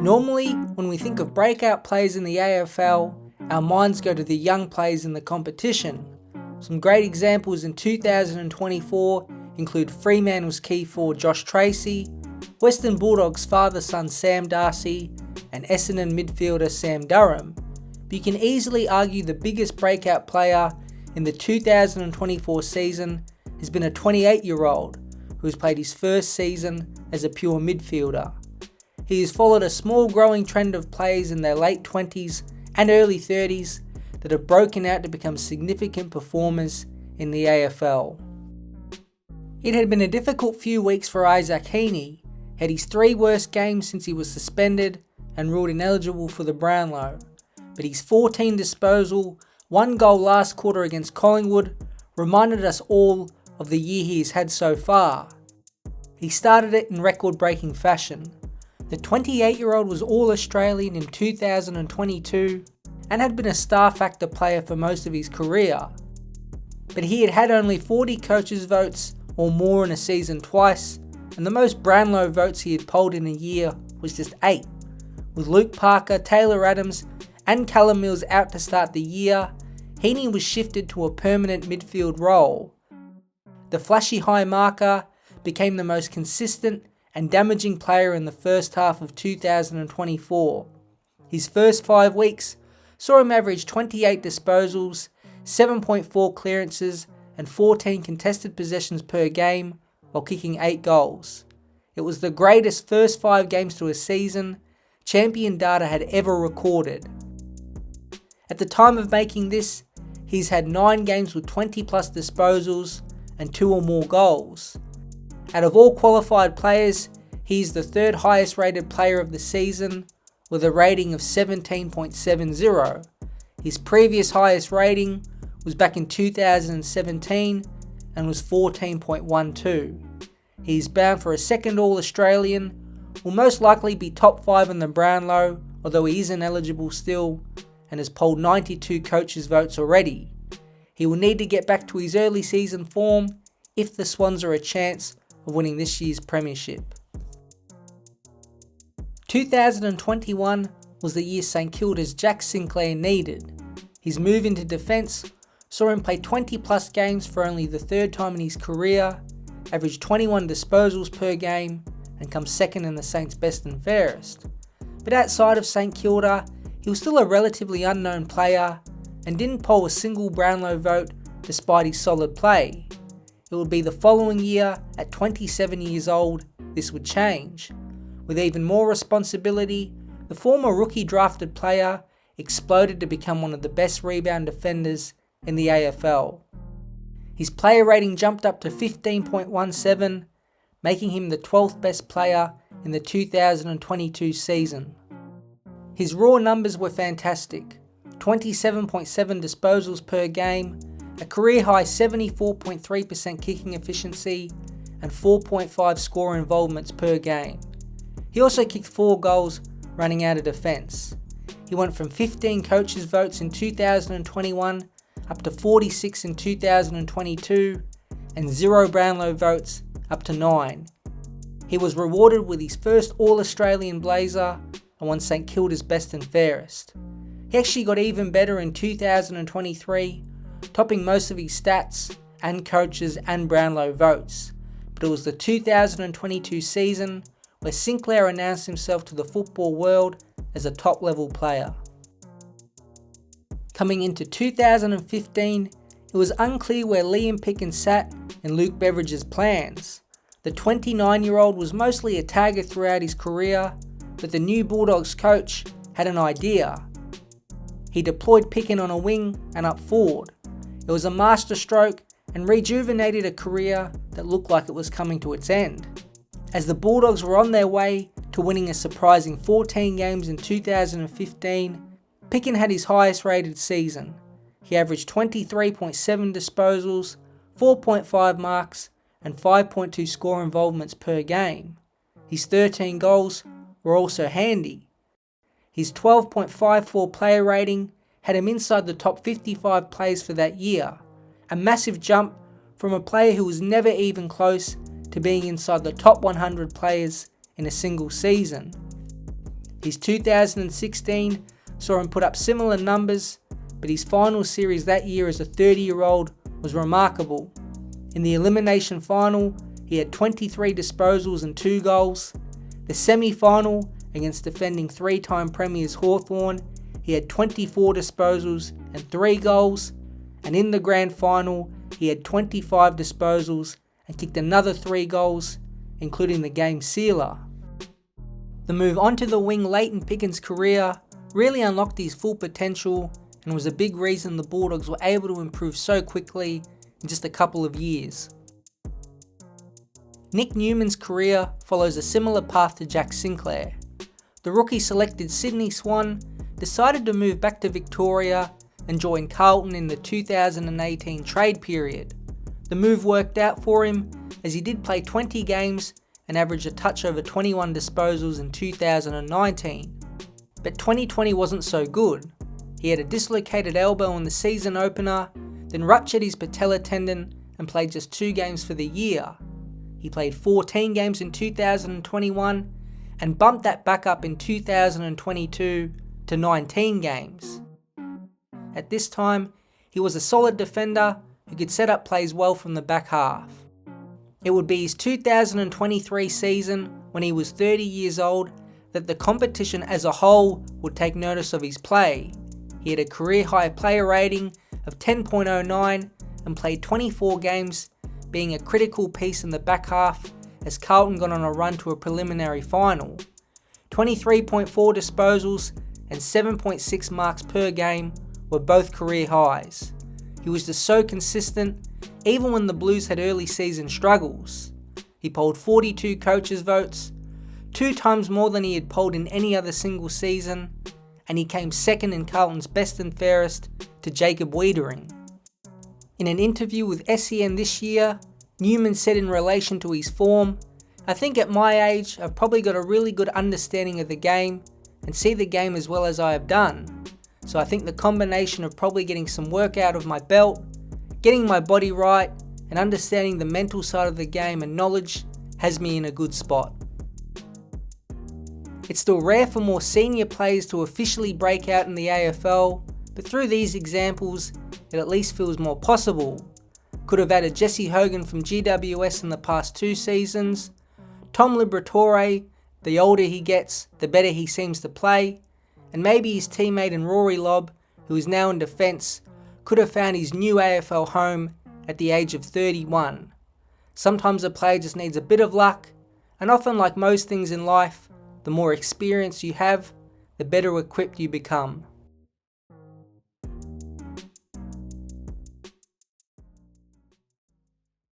Normally, when we think of breakout players in the AFL, our minds go to the young players in the competition. Some great examples in 2024 include Fremantle's key forward Josh Tracy, Western Bulldogs father-son Sam Darcy, and Essendon midfielder Sam Durham. But you can easily argue the biggest breakout player in the 2024 season has been a 28-year-old who has played his first season as a pure midfielder. He has followed a small growing trend of players in their late 20s and early 30s that have broken out to become significant performers in the AFL. It had been a difficult few weeks for Isaac Heaney, had his 3 worst games since he was suspended and ruled ineligible for the Brownlow, but his 14 disposal, 1 goal last quarter against Collingwood reminded us all of the year he has had so far. He started it in record-breaking fashion. The 28-year-old was All-Australian in 2022 and had been a star factor player for most of his career. But he had had only 40 coaches' votes or more in a season twice, and the most Brownlow votes he had polled in a year was just 8. With Luke Parker, Taylor Adams and Callum Mills out to start the year, Heaney was shifted to a permanent midfield role. The flashy high marker became the most consistent and damaging player in the first half of 2024. His first 5 weeks saw him average 28 disposals, 7.4 clearances and 14 contested possessions per game while kicking 8 goals. It was the greatest first 5 games to a season Champion Data had ever recorded. At the time of making this, he's had 9 games with 20 plus disposals and 2 or more goals. Out of all qualified players, he's the 3rd highest rated player of the season with a rating of 17.70. His previous highest rating was back in 2017 and was 14.12. He's bound for a second All-Australian, will most likely be top 5 in the Brownlow, although he isn't eligible still, and has polled 92 coaches' votes already. He will need to get back to his early season form if the Swans are a chance of winning this year's premiership. 2021 was the year St Kilda's Jack Sinclair needed. His move into defence saw him play 20 plus games for only the 3rd time in his career, average 21 disposals per game and come 2nd in the Saints' best and fairest. But outside of St Kilda, he was still a relatively unknown player and didn't poll a single Brownlow vote despite his solid play. It would be the following year, at 27 years old, this would change. With even more responsibility, the former rookie drafted player exploded to become one of the best rebound defenders in the AFL. His player rating jumped up to 15.17, making him the 12th best player in the 2022 season. His raw numbers were fantastic: 27.7 disposals per game, a career-high 74.3% kicking efficiency, and 4.5 score involvements per game. He also kicked 4 goals running out of defence. He went from 15 coaches' votes in 2021 up to 46 in 2022, and 0 Brownlow votes up to 9. He was rewarded with his first All-Australian blazer and won St Kilda's best and fairest. He actually got even better in 2023, topping most of his stats and coaches and Brownlow votes. But it was the 2022 season where Sinclair announced himself to the football world as a top-level player. Coming into 2015, it was unclear where Liam Picken sat in Luke Beveridge's plans. The 29-year-old was mostly a tagger throughout his career, but the new Bulldogs coach had an idea. He deployed Picken on a wing and up forward. It was a masterstroke and rejuvenated a career that looked like it was coming to its end. As the Bulldogs were on their way to winning a surprising 14 games in 2015, Picken had his highest rated season. He averaged 23.7 disposals, 4.5 marks and 5.2 score involvements per game. His 13 goals were also handy. His 12.54 player rating had him inside the top 55 players for that year, a massive jump from a player who was never even close to being inside the top 100 players in a single season. His 2016 saw him put up similar numbers, but his final series that year as a 30-year-old was remarkable. In the elimination final, he had 23 disposals and 2 goals. The semi-final, against defending 3-time premiers Hawthorn, he had 24 disposals and 3 goals. And in the grand final, he had 25 disposals and kicked another 3 goals, including the game sealer. The move onto the wing late in Pickett's career really unlocked his full potential and was a big reason the Bulldogs were able to improve so quickly in just a couple of years. Nick Newman's career follows a similar path to Jack Sinclair. The rookie selected Sydney Swan decided to move back to Victoria and join Carlton in the 2018 trade period. The move worked out for him as he did play 20 games and averaged a touch over 21 disposals in 2019. But 2020 wasn't so good. He had a dislocated elbow in the season opener, then ruptured his patella tendon and played just 2 games for the year. He played 14 games in 2021 and bumped that back up in 2022 to 19 games. At this time, he was a solid defender who could set up plays well from the back half. It would be his 2023 season, when he was 30 years old, that the competition as a whole would take notice of his play. He had a career-high player rating of 10.09 and played 24 games, being a critical piece in the back half as Carlton got on a run to a preliminary final. 23.4 disposals and 7.6 marks per game were both career highs. He was just so consistent, even when the Blues had early season struggles. He polled 42 coaches' votes, 2 times more than he had polled in any other single season, and he came second in Carlton's best and fairest to Jacob Wiedering. In an interview with SEN this year, Newman said in relation to his form, "I think at my age I've probably got a really good understanding of the game and see the game as well as I have done. So I think the combination of probably getting some work out of my belt, getting my body right, and understanding the mental side of the game and knowledge has me in a good spot." It's still rare for more senior players to officially break out in the AFL, but through these examples, it at least feels more possible. Could have added Jesse Hogan from GWS in the past 2 seasons. Tom Liberatore, the older he gets, the better he seems to play. And maybe his teammate in Rory Lobb, who is now in defence, could have found his new AFL home at the age of 31. Sometimes a player just needs a bit of luck, and often, like most things in life, the more experience you have, the better equipped you become.